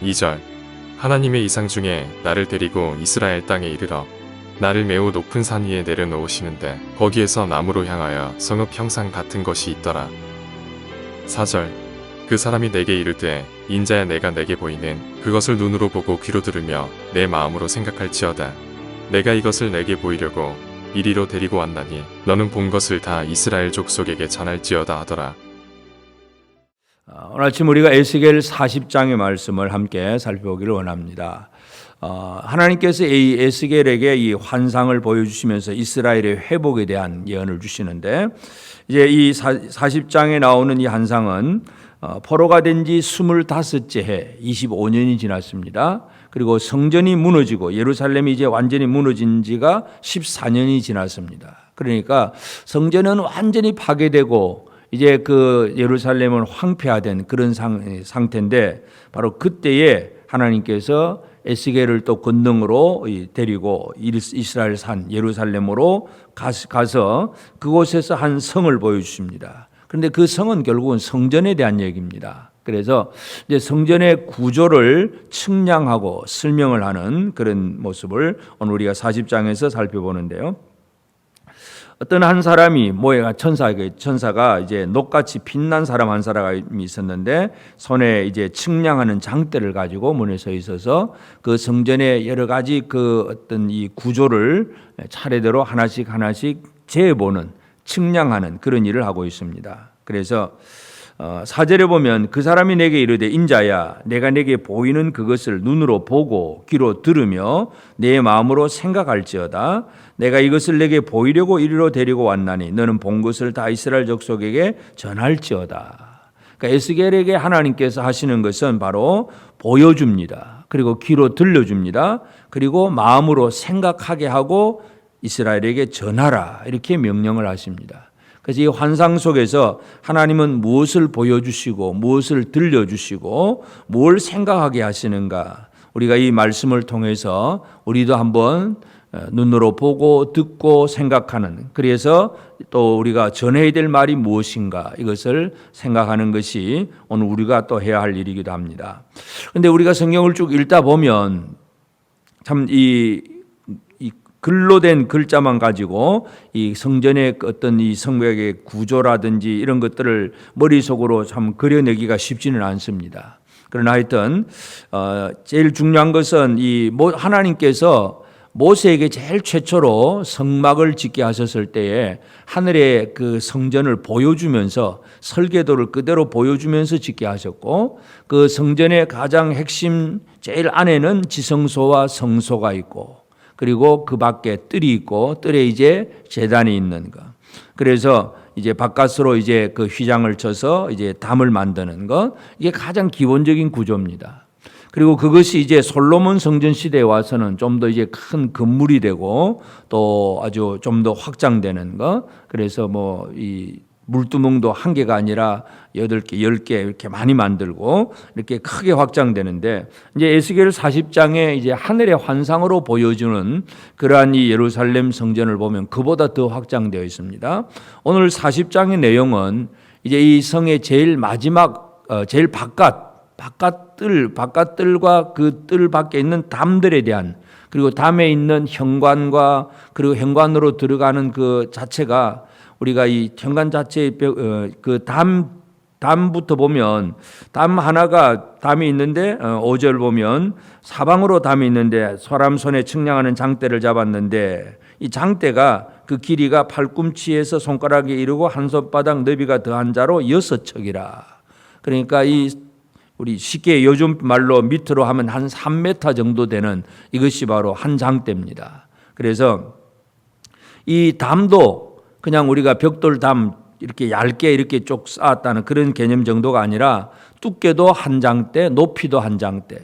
2절 하나님의 이상 중에 나를 데리고 이스라엘 땅에 이르러 나를 매우 높은 산 위에 내려놓으시는데 거기에서 나무로 향하여 성읍 형상 같은 것이 있더라. 4절 그 사람이 내게 이르되 인자야 내가 내게 보이는 그것을 눈으로 보고 귀로 들으며 내 마음으로 생각할지어다. 내가 이것을 내게 보이려고 이리로 데리고 왔나니 너는 본 것을 다 이스라엘 족속에게 전할지어다 하더라. 오늘 아침 우리가 에스겔 40장의 말씀을 함께 살펴보기를 원합니다. 하나님께서 이 에스겔에게 이 환상을 보여주시면서 이스라엘의 회복에 대한 예언을 주시는데, 이제 이 40장에 나오는 이 환상은 포로가 된 지 25째 해, 25년이 지났습니다. 그리고 성전이 무너지고 예루살렘이 이제 완전히 무너진 지가 14년이 지났습니다. 그러니까 성전은 완전히 파괴되고 이제 그 예루살렘은 황폐화된 그런 상태인데, 바로 그때에 하나님께서 에스겔을 또 권능으로 데리고 이스라엘 산 예루살렘으로 가서 그곳에서 한 성을 보여주십니다. 그런데 그 성은 결국은 성전에 대한 얘기입니다. 그래서 이제 성전의 구조를 측량하고 설명을 하는 그런 모습을 오늘 우리가 40장에서 살펴보는데요. 어떤 한 사람이 천사가 이제 녹같이 빛난 사람 한 사람이 있었는데, 손에 이제 측량하는 장대를 가지고 문에 서 있어서 그 성전의 여러 가지 그 어떤 이 구조를 차례대로 하나씩 재보는, 측량하는 그런 일을 하고 있습니다. 그래서 4절에 보면 그 사람이 내게 이르되 인자야 내가 내게 보이는 그것을 눈으로 보고 귀로 들으며 내 마음으로 생각할지어다. 내가 이것을 내게 보이려고 이리로 데리고 왔나니 너는 본 것을 다 이스라엘 족속에게 전할지어다. 그러니까 에스겔에게 하나님께서 하시는 것은 바로 보여줍니다. 그리고 귀로 들려줍니다. 그리고 마음으로 생각하게 하고 이스라엘에게 전하라, 이렇게 명령을 하십니다. 그래서 이 환상 속에서 하나님은 무엇을 보여주시고 무엇을 들려주시고 뭘 생각하게 하시는가, 우리가 이 말씀을 통해서 우리도 한번 눈으로 보고 듣고 생각하는, 그래서 또 우리가 전해야 될 말이 무엇인가 이것을 생각하는 것이 오늘 우리가 또 해야 할 일이기도 합니다. 그런데 우리가 성경을 쭉 읽다 보면 참 이 글로 된 글자만 가지고 이 성전의 어떤 이 성벽의 구조라든지 이런 것들을 머릿속으로 참 그려내기가 쉽지는 않습니다. 그러나 하여튼 제일 중요한 것은 이 하나님께서 모세에게 제일 최초로 성막을 짓게 하셨을 때에 하늘의 그 성전을 보여주면서 설계도를 그대로 보여주면서 짓게 하셨고, 그 성전의 가장 핵심 제일 안에는 지성소와 성소가 있고, 그리고 그 밖에 뜰이 있고 뜰에 이제 제단이 있는 거. 그래서 이제 바깥으로 이제 그 휘장을 쳐서 이제 담을 만드는 것, 이게 가장 기본적인 구조입니다. 그리고 그것이 이제 솔로몬 성전 시대에 와서는 좀 더 이제 큰 건물이 되고 또 아주 좀 더 확장되는 것. 그래서 뭐 이 물두멍도 한 개가 아니라 8개, 10개 이렇게 많이 만들고 이렇게 크게 확장되는데, 이제 에스겔 40장에 이제 하늘의 환상으로 보여주는 그러한 이 예루살렘 성전을 보면 그보다 더 확장되어 있습니다. 오늘 40장의 내용은 이제 이 성의 제일 마지막, 제일 바깥뜰과 그 뜰 밖에 있는 담들에 대한, 그리고 담에 있는 현관과 그리고 현관으로 들어가는 그 자체가, 우리가 이 현관 자체의 그 담부터 보면 담 하나가 담이 있는데 5절 보면 사방으로 담이 있는데 사람 손에 측량하는 장대를 잡았는데 이 장대가 그 길이가 팔꿈치에서 손가락에 이르고 한 손바닥 너비가 더한 자로 6척이라. 그러니까 이 우리 쉽게 요즘 말로 밑으로 하면 한 3m 정도 되는 이것이 바로 한 장대입니다. 그래서 이 담도 그냥 우리가 벽돌담 이렇게 얇게 이렇게 쭉 쌓았다는 그런 개념 정도가 아니라 두께도 한 장대, 높이도 한 장대.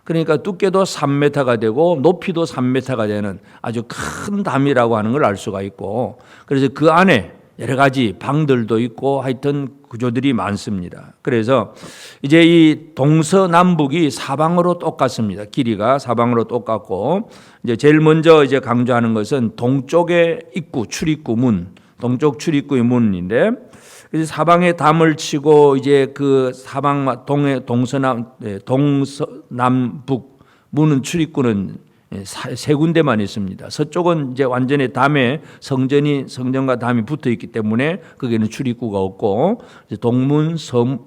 그러니까 두께도 3m가 되고 높이도 3m가 되는 아주 큰 담이라고 하는 걸 알 수가 있고, 그래서 그 안에 여러 가지 방들도 있고 하여튼 구조들이 많습니다. 그래서 이제 이 동서남북이 사방으로 똑같습니다. 길이가 사방으로 똑같고, 이제 제일 먼저 이제 강조하는 것은 동쪽의 입구, 출입구 문, 동쪽 출입구의 문인데, 그래서 사방에 담을 치고 이제 그 사방 동서남북 문은 출입구는 세 군데만 있습니다. 서쪽은 이제 완전히 담에 성전과 담이 붙어 있기 때문에 거기는 출입구가 없고 동문,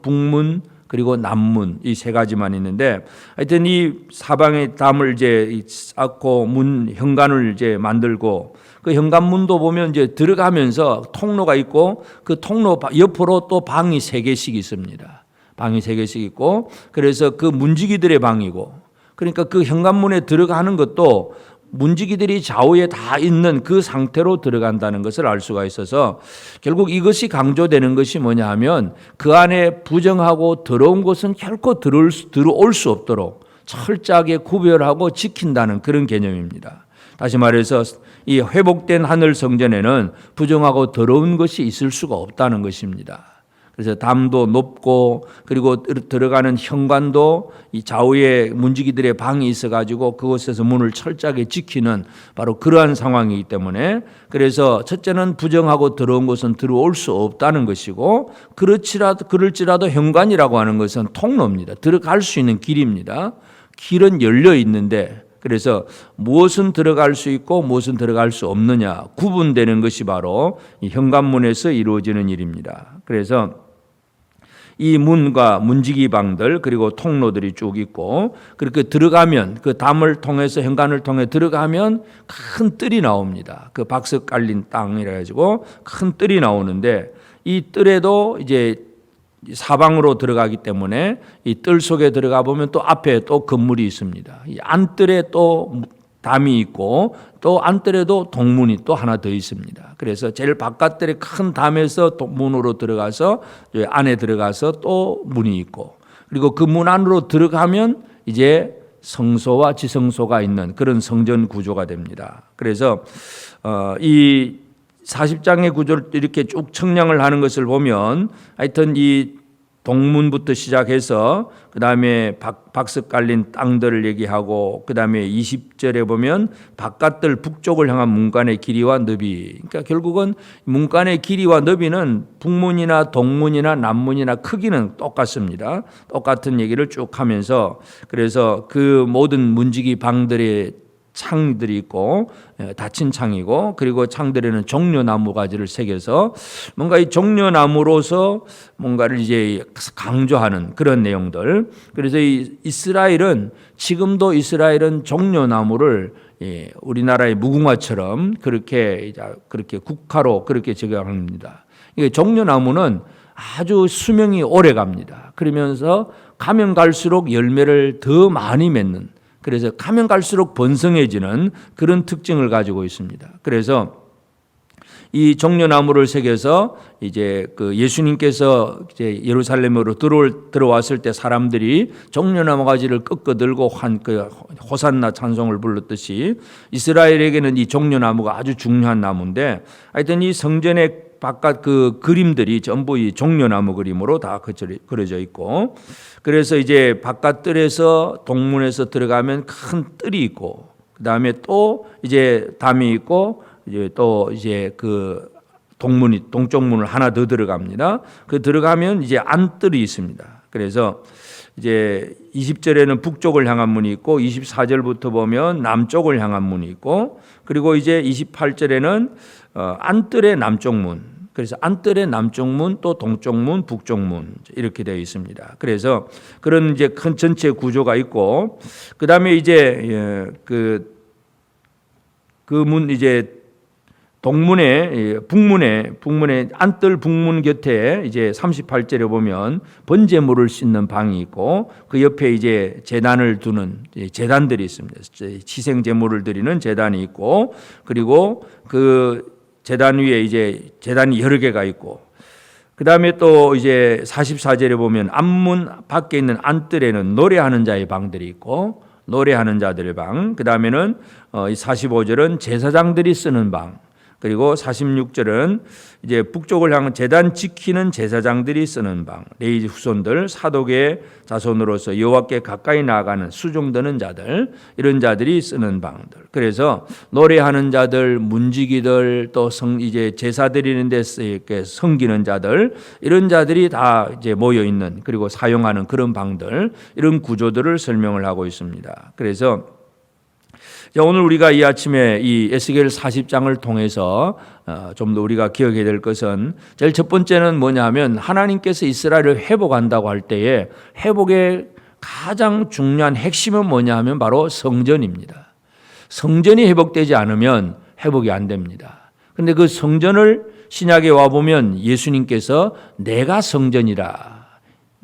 북문 그리고 남문 이 세 가지만 있는데 하여튼 이 사방에 담을 이제 쌓고 현관을 이제 만들고 그 현관문도 보면 이제 들어가면서 통로가 있고 그 통로 옆으로 또 방이 3개씩 있습니다. 방이 3개씩 있고 그래서 그 문지기들의 방이고 그러니까 그 현관문에 들어가는 것도 문지기들이 좌우에 다 있는 그 상태로 들어간다는 것을 알 수가 있어서 결국 이것이 강조되는 것이 뭐냐 하면 그 안에 부정하고 더러운 것은 결코 들어올 수 없도록 철저하게 구별하고 지킨다는 그런 개념입니다. 다시 말해서 이 회복된 하늘 성전에는 부정하고 더러운 것이 있을 수가 없다는 것입니다. 그래서 담도 높고 그리고 들어가는 현관도 이 좌우에 문지기들의 방이 있어가지고 그곳에서 문을 철저하게 지키는 바로 그러한 상황이기 때문에 그래서 첫째는 부정하고 더러운 것은 들어올 수 없다는 것이고 그럴지라도 현관이라고 하는 것은 통로입니다. 들어갈 수 있는 길입니다. 길은 열려 있는데 그래서 무엇은 들어갈 수 있고 무엇은 들어갈 수 없느냐 구분되는 것이 바로 이 현관문에서 이루어지는 일입니다. 그래서 이 문과 문지기 방들 그리고 통로들이 쭉 있고 그렇게 들어가면 그 담을 통해서 현관을 통해 들어가면 큰 뜰이 나옵니다. 그 박석 깔린 땅이라 가지고 큰 뜰이 나오는데 이 뜰에도 이제 사방으로 들어가기 때문에 이 뜰 속에 들어가 보면 또 앞에 또 건물이 있습니다. 이 안뜰에 또 담이 있고 또 안뜰에도 동문이 또 하나 더 있습니다. 그래서 제일 바깥뜰에 큰 담에서 문으로 들어가서 안에 들어가서 또 문이 있고 그리고 그 문 안으로 들어가면 이제 성소와 지성소가 있는 그런 성전 구조가 됩니다. 그래서 이 40장의 구조를 이렇게 쭉 청량을 하는 것을 보면 하여튼 이 동문부터 시작해서 그 다음에 박석 깔린 땅들을 얘기하고 그 다음에 20절에 보면 바깥들 북쪽을 향한 문간의 길이와 너비 그러니까 결국은 문간의 길이와 너비는 북문이나 동문이나 남문이나 크기는 똑같습니다. 똑같은 얘기를 쭉 하면서 그래서 그 모든 문지기 방들의 창들이 있고 닫힌 창이고 그리고 창들에는 종려나무 가지를 새겨서 뭔가 이 종려나무로서 뭔가를 이제 강조하는 그런 내용들. 그래서 이 이스라엘은 지금도 이스라엘은 종려나무를 우리나라의 무궁화처럼 그렇게 국화로 그렇게 적용합니다. 이게 종려나무는 아주 수명이 오래 갑니다. 그러면서 가면 갈수록 열매를 더 많이 맺는 그래서 가면 갈수록 번성해지는 그런 특징을 가지고 있습니다. 그래서 이 종려나무를 새겨서 이제 그 예수님께서 이제 예루살렘으로 들어왔을 때 사람들이 종려나무 가지를 꺾어 들고 호산나 찬송을 불렀듯이 이스라엘에게는 이 종려나무가 아주 중요한 나무인데 하여튼 이 성전의 바깥 그 그림들이 전부 이 종려나무 그림으로 다 그려져 있고 그래서 이제 바깥 뜰에서 동문에서 들어가면 큰 뜰이 있고 그 다음에 또 이제 담이 있고 이제 또 이제 그 동쪽 문을 하나 더 들어갑니다. 그 들어가면 이제 안뜰이 있습니다. 그래서 이제 20절에는 북쪽을 향한 문이 있고 24절부터 보면 남쪽을 향한 문이 있고 그리고 이제 28절에는 안뜰의 남쪽 문 그래서 안뜰의 남쪽 문 또 동쪽 문 북쪽 문 이렇게 되어 있습니다. 그래서 그런 이제 큰 전체 구조가 있고 그 다음에 이제 그 문 이제 북문에 안뜰 북문 곁에 이제 38절에 보면 번제물을 씻는 방이 있고 그 옆에 이제 제단을 두는 제단들이 있습니다. 희생 제물을 드리는 제단이 있고 그리고 그 제단 위에 이제 제단이 여러 개가 있고 그 다음에 또 이제 44절에 보면 앞문 밖에 있는 안뜰에는 노래하는 자의 방들이 있고 노래하는 자들의 방 그 다음에는 45절은 제사장들이 쓰는 방 그리고 46절은 이제 북쪽을 향한 제단 지키는 제사장들이 쓰는 방, 레위 후손들, 사독의 자손으로서 여호와께 가까이 나아가는 수종드는 자들, 이런 자들이 쓰는 방들. 그래서 노래하는 자들, 문지기들, 또 이제 제사 드리는 데서 이렇게 섬기는 자들, 이런 자들이 다 이제 모여 있는, 그리고 사용하는 그런 방들, 이런 구조들을 설명을 하고 있습니다. 그래서 오늘 우리가 이 아침에 이 에스겔 40장을 통해서 좀 더 우리가 기억해야 될 것은, 제일 첫 번째는 뭐냐면 하나님께서 이스라엘을 회복한다고 할 때에 회복의 가장 중요한 핵심은 뭐냐 하면 바로 성전입니다. 성전이 회복되지 않으면 회복이 안 됩니다. 그런데 그 성전을 신약에 와보면 예수님께서 내가 성전이라,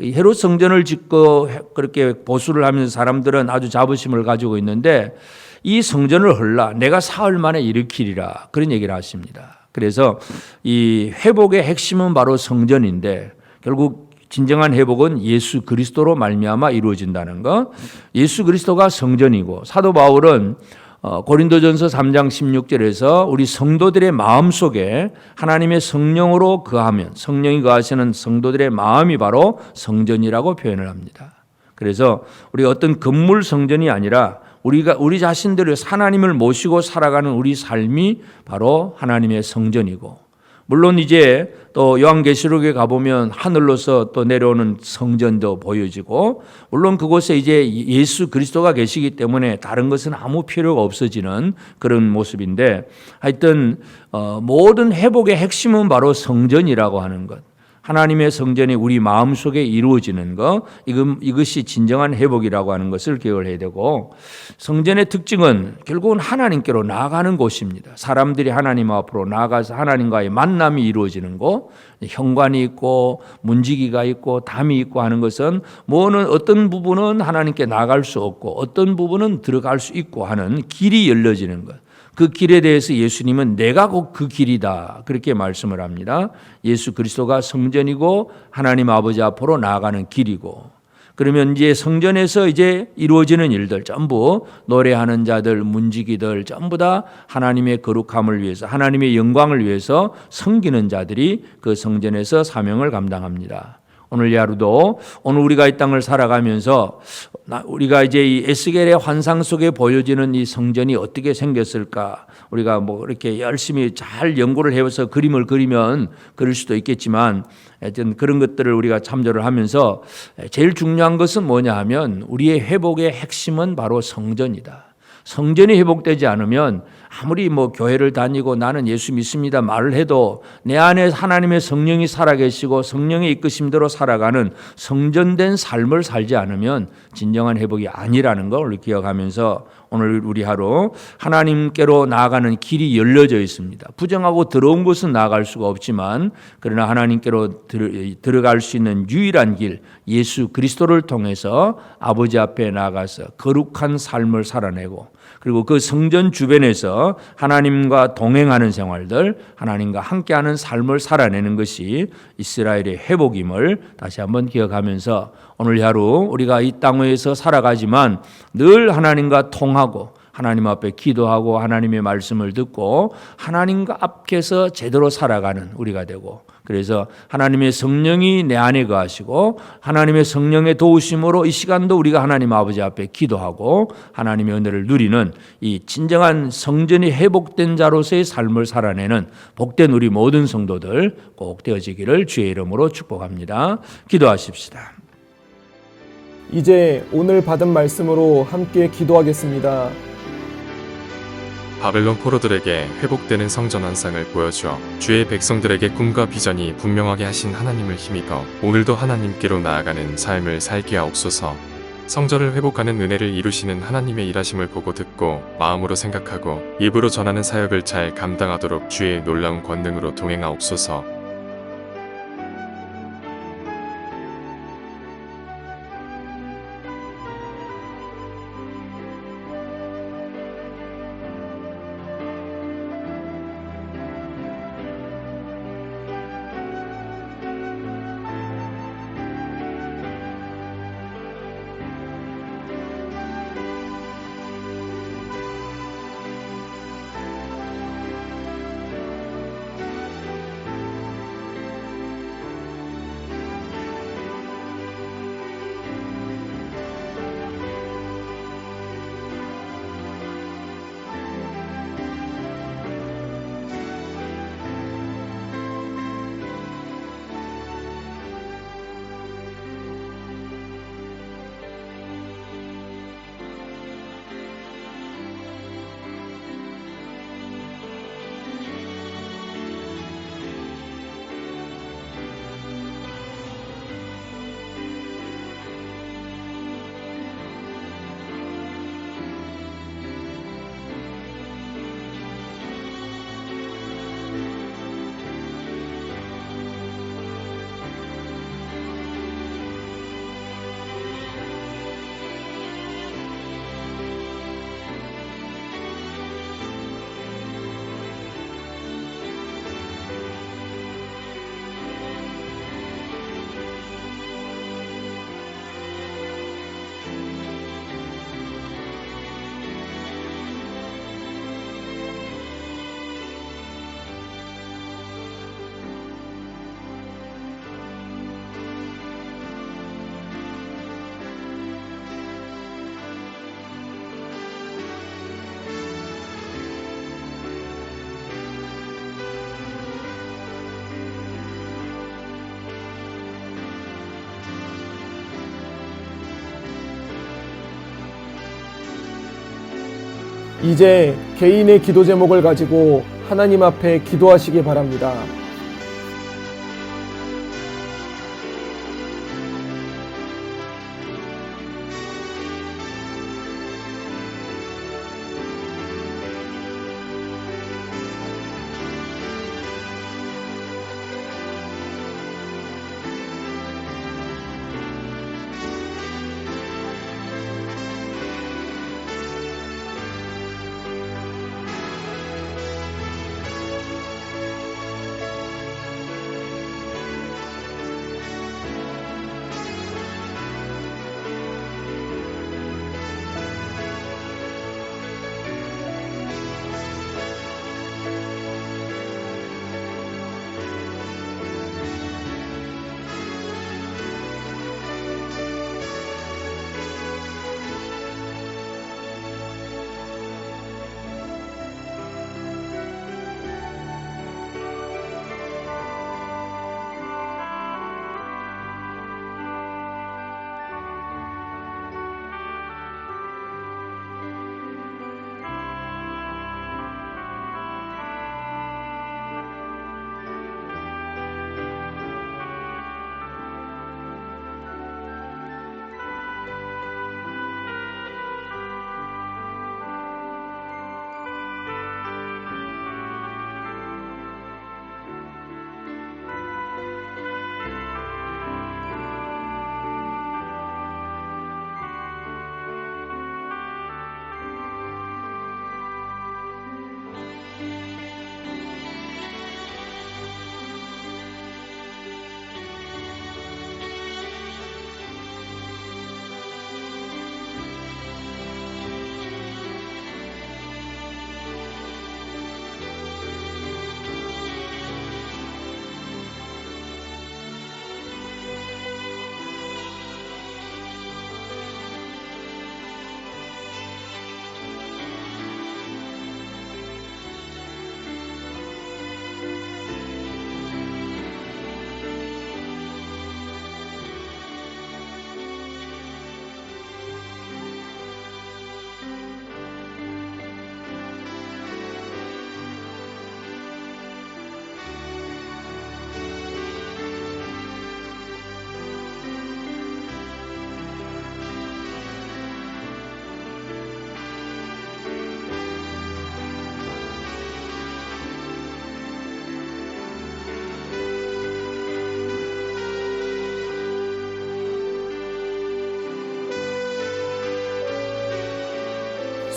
헤롯 성전을 짓고 그렇게 보수를 하면서 사람들은 아주 자부심을 가지고 있는데, 이 성전을 헐라 내가 사흘 만에 일으키리라, 그런 얘기를 하십니다. 그래서 이 회복의 핵심은 바로 성전인데, 결국 진정한 회복은 예수 그리스도로 말미암아 이루어진다는 것. 예수 그리스도가 성전이고, 사도 바울은 고린도전서 3장 16절에서 우리 성도들의 마음속에 하나님의 성령으로 거하면, 성령이 거하시는 성도들의 마음이 바로 성전이라고 표현을 합니다. 그래서 우리 어떤 건물 성전이 아니라 우리 자신들을 하나님을 모시고 살아가는 우리 삶이 바로 하나님의 성전이고, 물론 이제 또 요한계시록에 가보면 하늘로서 또 내려오는 성전도 보여지고, 물론 그곳에 이제 예수 그리스도가 계시기 때문에 다른 것은 아무 필요가 없어지는 그런 모습인데, 하여튼 모든 회복의 핵심은 바로 성전이라고 하는 것, 하나님의 성전이 우리 마음속에 이루어지는 것, 이것이 진정한 회복이라고 하는 것을 기억을 해야 되고, 성전의 특징은 결국은 하나님께로 나아가는 곳입니다. 사람들이 하나님 앞으로 나아가서 하나님과의 만남이 이루어지는 곳, 현관이 있고 문지기가 있고 담이 있고 하는 것은, 뭐는 어떤 부분은 하나님께 나아갈 수 없고 어떤 부분은 들어갈 수 있고 하는 길이 열려지는 것. 그 길에 대해서 예수님은 내가 곧 그 길이다, 그렇게 말씀을 합니다. 예수 그리스도가 성전이고 하나님 아버지 앞으로 나아가는 길이고, 그러면 이제 성전에서 이제 이루어지는 일들 전부, 노래하는 자들, 문지기들 전부 다 하나님의 거룩함을 위해서, 하나님의 영광을 위해서 섬기는 자들이 그 성전에서 사명을 감당합니다. 오늘 이 하루도, 오늘 우리가 이 땅을 살아가면서 우리가 이제 이 에스겔의 환상 속에 보여지는 이 성전이 어떻게 생겼을까, 우리가 뭐 이렇게 열심히 잘 연구를 해서 그림을 그리면 그릴 수도 있겠지만, 하여튼 그런 것들을 우리가 참조를 하면서 제일 중요한 것은 뭐냐 하면, 우리의 회복의 핵심은 바로 성전이다. 성전이 회복되지 않으면 아무리 뭐 교회를 다니고 나는 예수 믿습니다 말을 해도 내 안에 하나님의 성령이 살아계시고 성령의 이끄심대로 살아가는 성전된 삶을 살지 않으면 진정한 회복이 아니라는 걸 기억하면서, 오늘 우리 하루 하나님께로 나아가는 길이 열려져 있습니다. 부정하고 더러운 곳은 나아갈 수가 없지만, 그러나 하나님께로 들어갈 수 있는 유일한 길, 예수 그리스도를 통해서 아버지 앞에 나아가서 거룩한 삶을 살아내고, 그리고 그 성전 주변에서 하나님과 동행하는 생활들, 하나님과 함께하는 삶을 살아내는 것이 이스라엘의 회복임을 다시 한번 기억하면서, 오늘 하루 우리가 이 땅에서 살아가지만 늘 하나님과 통하고 하나님 앞에 기도하고 하나님의 말씀을 듣고 하나님과 앞에서 제대로 살아가는 우리가 되고, 그래서 하나님의 성령이 내 안에 거하시고 하나님의 성령의 도우심으로 이 시간도 우리가 하나님 아버지 앞에 기도하고 하나님의 은혜를 누리는 이 진정한 성전이 회복된 자로서의 삶을 살아내는 복된 우리 모든 성도들 꼭 되어지기를 주의 이름으로 축복합니다. 기도하십시다. 이제 오늘 받은 말씀으로 함께 기도하겠습니다. 바벨론 포로들에게 회복되는 성전 환상을 보여주어 주의 백성들에게 꿈과 비전이 분명하게 하신 하나님을 힘입어 오늘도 하나님께로 나아가는 삶을 살게 하옵소서. 성전을 회복하는 은혜를 이루시는 하나님의 일하심을 보고 듣고 마음으로 생각하고 입으로 전하는 사역을 잘 감당하도록 주의 놀라운 권능으로 동행하옵소서. 이제 개인의 기도 제목을 가지고 하나님 앞에 기도하시기 바랍니다.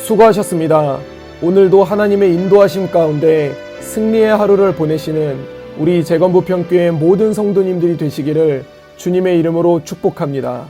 수고하셨습니다. 오늘도 하나님의 인도하심 가운데 승리의 하루를 보내시는 우리 재건부평교회 모든 성도님들이 되시기를 주님의 이름으로 축복합니다.